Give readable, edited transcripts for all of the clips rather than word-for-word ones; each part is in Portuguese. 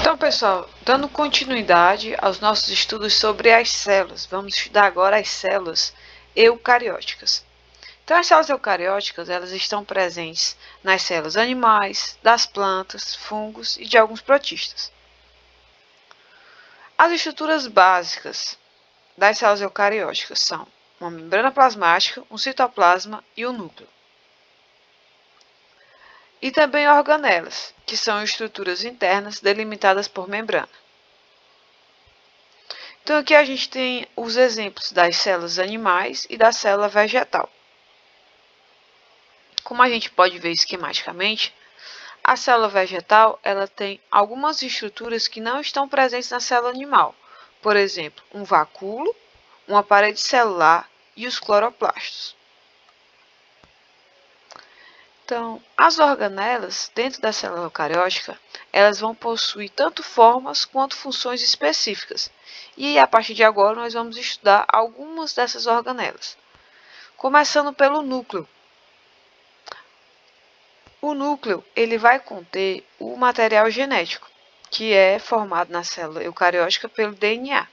Então, pessoal, dando continuidade aos nossos estudos sobre as células, vamos estudar agora as células eucarióticas. Então, as células eucarióticas, elas estão presentes nas células animais, das plantas, fungos e de alguns protistas. As estruturas básicas das células eucarióticas são uma membrana plasmática, um citoplasma e um núcleo. E também organelas, que são estruturas internas delimitadas por membrana. Então, aqui a gente tem os exemplos das células animais e da célula vegetal. Como a gente pode ver esquematicamente, a célula vegetal ela tem algumas estruturas que não estão presentes na célula animal. Por exemplo, um vacúolo, uma parede celular e os cloroplastos. Então, as organelas dentro da célula eucariótica, elas vão possuir tanto formas quanto funções específicas. E a partir de agora nós vamos estudar algumas dessas organelas. Começando pelo núcleo. O núcleo ele vai conter o material genético, que é formado na célula eucariótica pelo DNA.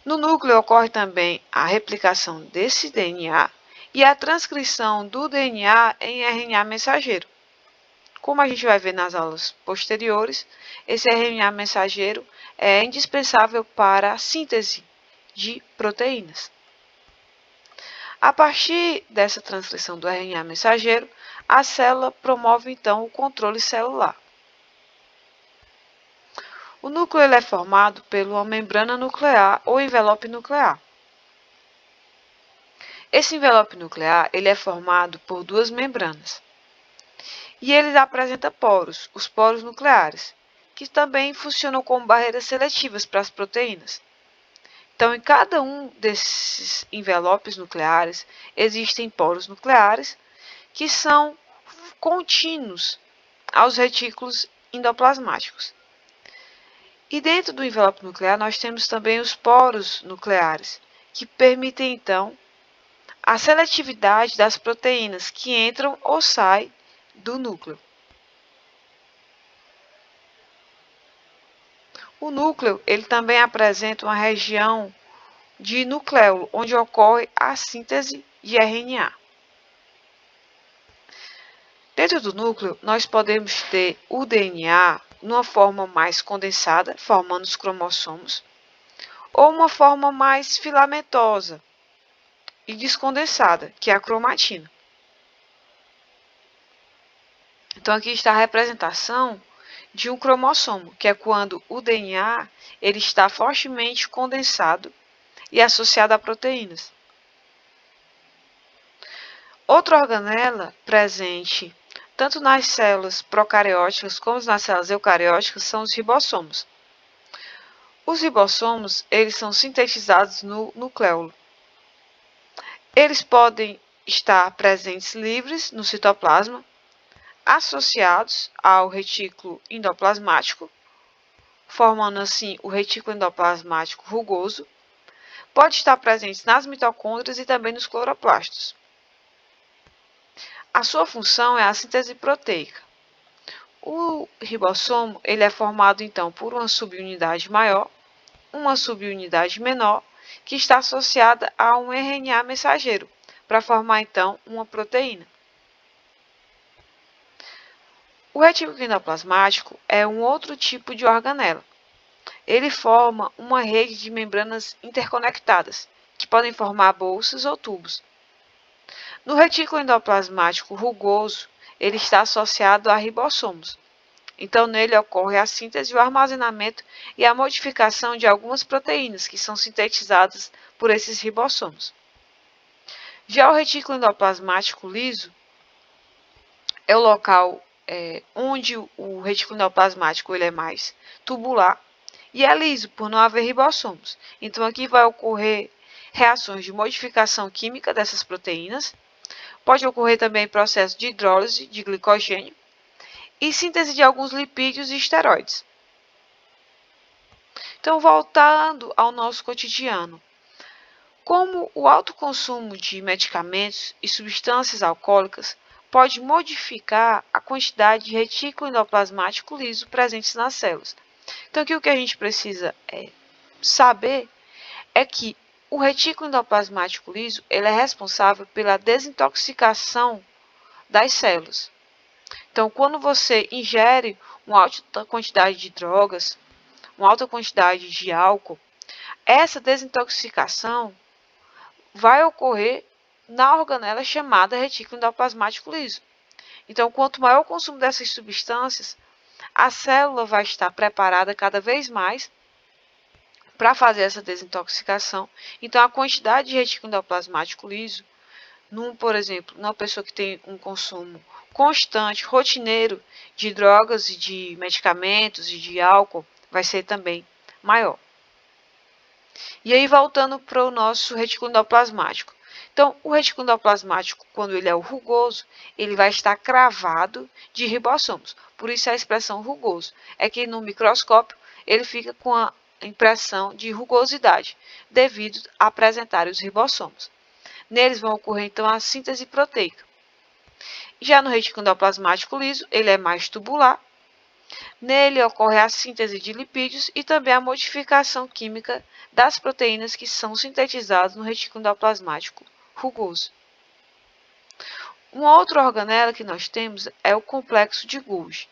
No núcleo ocorre também a replicação desse DNA e a transcrição do DNA em RNA mensageiro. Como a gente vai ver nas aulas posteriores, esse RNA mensageiro é indispensável para a síntese de proteínas. A partir dessa transcrição do RNA mensageiro, a célula promove então o controle celular. O núcleo é formado por uma membrana nuclear ou envelope nuclear. Esse envelope nuclear ele é formado por duas membranas. E ele apresenta poros, os poros nucleares, que também funcionam como barreiras seletivas para as proteínas. Então, em cada um desses envelopes nucleares, existem poros nucleares que são contínuos aos retículos endoplasmáticos. E dentro do envelope nuclear, nós temos também os poros nucleares, que permitem, então, a seletividade das proteínas que entram ou saem do núcleo. O núcleo ele também apresenta uma região de nucleolo, onde ocorre a síntese de RNA. Dentro do núcleo, nós podemos ter o DNA numa forma mais condensada, formando os cromossomos, ou uma forma mais filamentosa e descondensada, que é a cromatina. Então, aqui está a representação de um cromossomo, que é quando o DNA ele está fortemente condensado e associado a proteínas. Outra organela presente tanto nas células procarióticas como nas células eucarióticas são os ribossomos. Os ribossomos eles são sintetizados no nucleolo. Eles podem estar presentes livres no citoplasma, associados ao retículo endoplasmático, formando assim o retículo endoplasmático rugoso. Pode estar presente nas mitocôndrias e também nos cloroplastos. A sua função é a síntese proteica. O ribossomo ele é formado então por uma subunidade maior, uma subunidade menor, que está associada a um RNA mensageiro, para formar então uma proteína. O retículo endoplasmático é um outro tipo de organela. Ele forma uma rede de membranas interconectadas, que podem formar bolsas ou tubos. No retículo endoplasmático rugoso, ele está associado a ribossomos. Então, nele ocorre a síntese, o armazenamento e a modificação de algumas proteínas que são sintetizadas por esses ribossomos. Já o retículo endoplasmático liso é o local onde o retículo endoplasmático ele é mais tubular e é liso por não haver ribossomos. Então, aqui vai ocorrer reações de modificação química dessas proteínas. Pode ocorrer também processo de hidrólise de glicogênio e síntese de alguns lipídios e esteroides. Então, voltando ao nosso cotidiano, como o alto consumo de medicamentos e substâncias alcoólicas pode modificar a quantidade de retículo endoplasmático liso presentes nas células. Então, aqui o que a gente precisa saber é que o retículo endoplasmático liso ele é responsável pela desintoxicação das células. Então, quando você ingere uma alta quantidade de drogas, uma alta quantidade de álcool, essa desintoxicação vai ocorrer na organela chamada retículo endoplasmático liso. Então, quanto maior o consumo dessas substâncias, a célula vai estar preparada cada vez mais para fazer essa desintoxicação. Então, a quantidade de retículo endoplasmático liso, por exemplo, numa pessoa que tem um consumo constante, rotineiro de drogas e de medicamentos e de álcool, vai ser também maior. E aí, voltando para o nosso retículo endoplasmático. Então, o retículo endoplasmático, quando ele é rugoso, ele vai estar cravado de ribossomos. Por isso a expressão rugoso. É que no microscópio ele fica com a impressão de rugosidade, devido a apresentar os ribossomos. Neles vão ocorrer, então, a síntese proteica. Já no retículo endoplasmático liso, ele é mais tubular. Nele ocorre a síntese de lipídios e também a modificação química das proteínas que são sintetizadas no retículo endoplasmático rugoso. Uma outra organela que nós temos é o complexo de Golgi.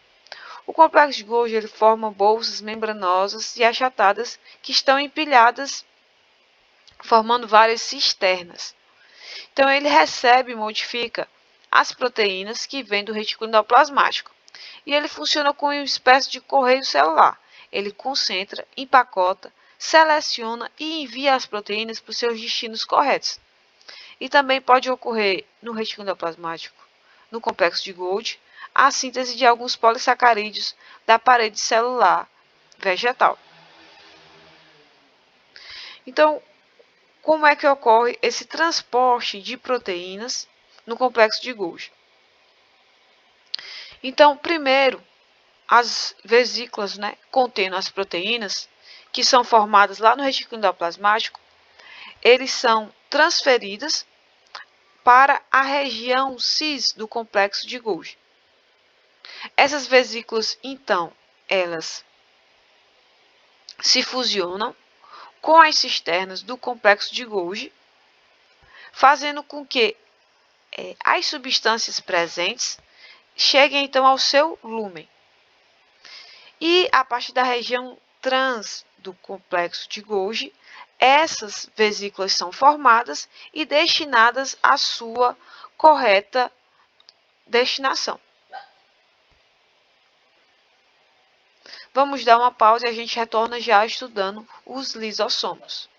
O complexo de Golgi ele forma bolsas membranosas e achatadas que estão empilhadas, formando várias cisternas. Então, ele recebe e modifica as proteínas que vêm do retículo endoplasmático. E ele funciona como uma espécie de correio celular. Ele concentra, empacota, seleciona e envia as proteínas para os seus destinos corretos. E também pode ocorrer no retículo endoplasmático, no complexo de Golgi, a síntese de alguns polissacarídeos da parede celular vegetal. Então, como é que ocorre esse transporte de proteínas no complexo de Golgi? Então, primeiro, as vesículas, contendo as proteínas, que são formadas lá no retículo endoplasmático, eles são transferidas para a região cis do complexo de Golgi. Essas vesículas, então, elas se fusionam com as cisternas do complexo de Golgi, fazendo com que as substâncias presentes cheguem, então, ao seu lúmen. E a partir da região trans do complexo de Golgi, essas vesículas são formadas e destinadas à sua correta destinação. Vamos dar uma pausa e a gente retorna já estudando os lisossomos.